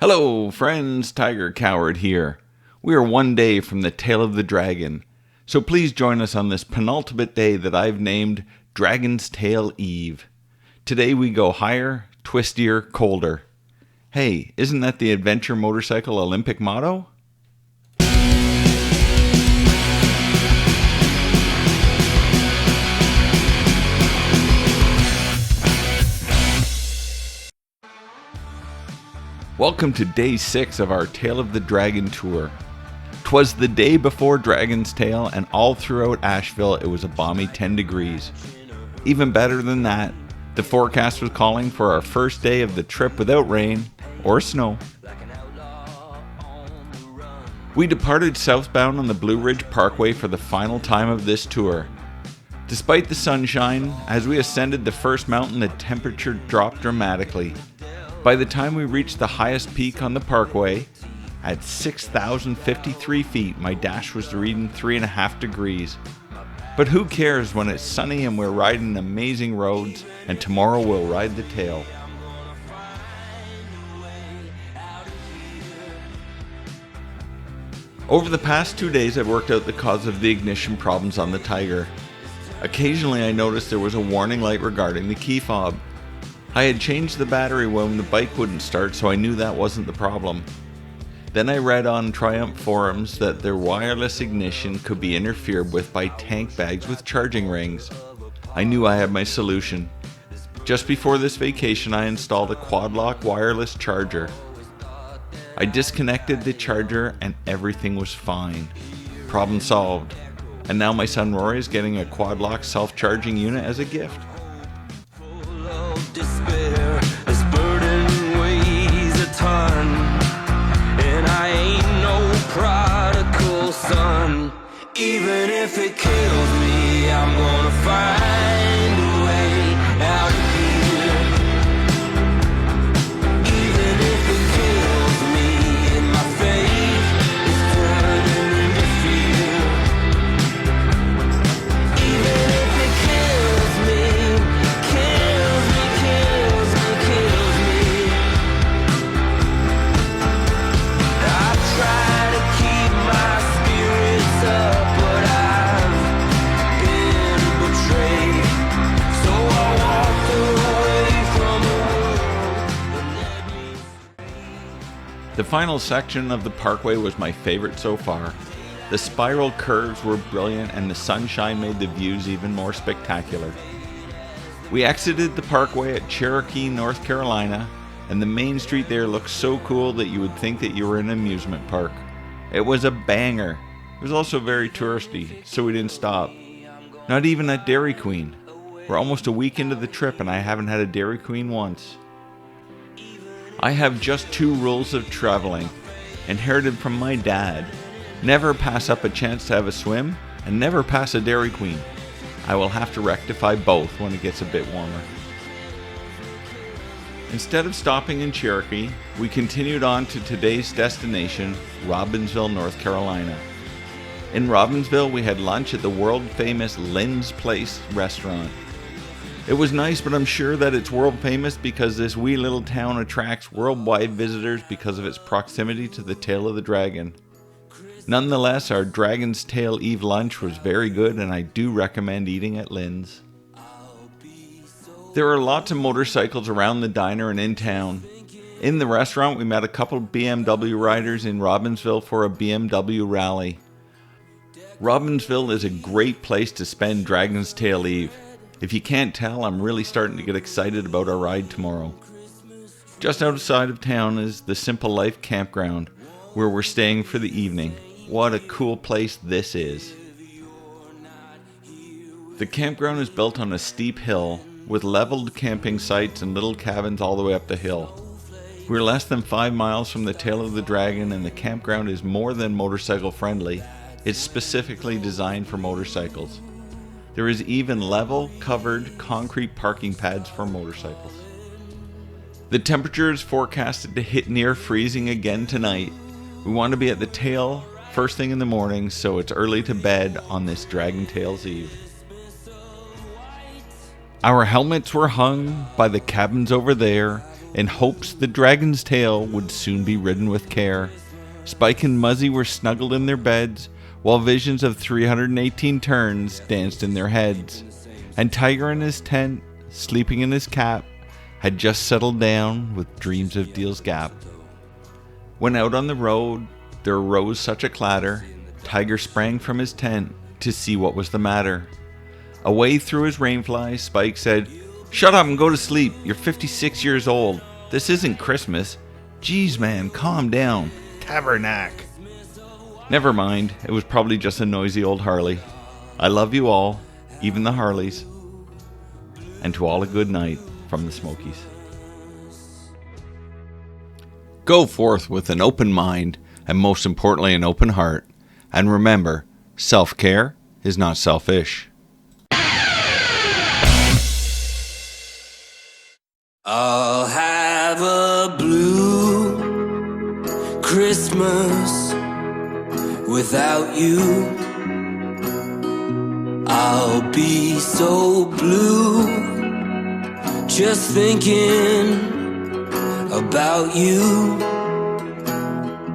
Hello, friends, Tiger Coward here. We are one day from the Tail of the Dragon, so please join us on this penultimate day that I've named Dragon's Tail Eve. Today we go higher, twistier, colder. Hey, isn't that the Adventure Motorcycle Olympic motto? Welcome to day 6 of our Tail of the Dragon tour. 'Twas the day before Dragon's Tail, and all throughout Asheville it was a balmy 10 degrees. Even better than that, the forecast was calling for our first day of the trip without rain or snow. We departed southbound on the Blue Ridge Parkway for the final time of this tour. Despite the sunshine, as we ascended the first mountain, the temperature dropped dramatically. By the time we reached the highest peak on the parkway, at 6,053 feet, my dash was reading 3.5 degrees. But who cares when it's sunny and we're riding amazing roads, and tomorrow we'll ride the tail. Over the past 2 days I've worked out the cause of the ignition problems on the Tiger. Occasionally I noticed there was a warning light regarding the key fob. I had changed the battery when the bike wouldn't start, so I knew that wasn't the problem. Then I read on Triumph forums that their wireless ignition could be interfered with by tank bags with charging rings. I knew I had my solution. Just before this vacation I installed a quad-lock wireless charger. I disconnected the charger and everything was fine. Problem solved. And now my son Rory is getting a quad-lock self-charging unit as a gift. Despair, this burden weighs a ton, and I ain't no prodigal son. Even if it kills me, I'm gonna find a way out of here. Even if it kills me, and my faith is turning into fear. Even if it kills me, kills me. I try to keep my spirits up, but I've been betrayed. So I walked away from the world that led me. The final section of the parkway was my favorite so far. The spiral curves were brilliant and the sunshine made the views even more spectacular. We exited the parkway at Cherokee, North Carolina, and the main street there looked so cool that you would think that you were in an amusement park. It was a banger. It was also very touristy, so we didn't stop. Not even at Dairy Queen. We're almost a week into the trip and I haven't had a Dairy Queen once. I have just 2 rules of traveling, inherited from my dad. Never pass up a chance to have a swim, and never pass a Dairy Queen. I will have to rectify both when it gets a bit warmer. Instead of stopping in Cherokee, we continued on to today's destination, Robbinsville, North Carolina. In Robbinsville, we had lunch at the world-famous Lynn's Place restaurant. It was nice, but I'm sure that it's world-famous because this wee little town attracts worldwide visitors because of its proximity to the Tail of the Dragon. Nonetheless, our Dragon's Tail Eve lunch was very good and I do recommend eating at Lynn's. There are lots of motorcycles around the diner and in town. In the restaurant, we met a couple BMW riders in Robbinsville for a BMW rally. Robbinsville is a great place to spend Dragon's Tail Eve. If you can't tell, I'm really starting to get excited about our ride tomorrow. Just outside of town is the Simple Life campground, where we're staying for the evening. What a cool place this is. The campground is built on a steep hill with leveled camping sites and little cabins all the way up the hill. We're less than 5 miles from the Tail of the Dragon and the campground is more than motorcycle friendly. It's specifically designed for motorcycles. There is even level, covered concrete parking pads for motorcycles. The temperature is forecasted to hit near freezing again tonight. We want to be at the tail first thing in the morning, so it's early to bed on this Dragon Tail's Eve. Our helmets were hung by the cabins over there, in hopes the dragon's tail would soon be ridden with care. Spike and Muzzy were snuggled in their beds, while visions of 318 turns danced in their heads. And Tiger in his tent, sleeping in his cap, had just settled down with dreams of Deal's Gap. When out on the road there arose such a clatter, Tiger sprang from his tent to see what was the matter. Away through his rainfly, Spike said, "Shut up and go to sleep. You're 56 years old. This isn't Christmas. Geez, man, calm down. Tabernac." Never mind, it was probably just a noisy old Harley. I love you all, even the Harleys. And to all a good night from the Smokies. Go forth with an open mind, and most importantly an open heart. And remember, self-care is not selfish. I'll have a blue Christmas without you. I'll be so blue just thinking about you.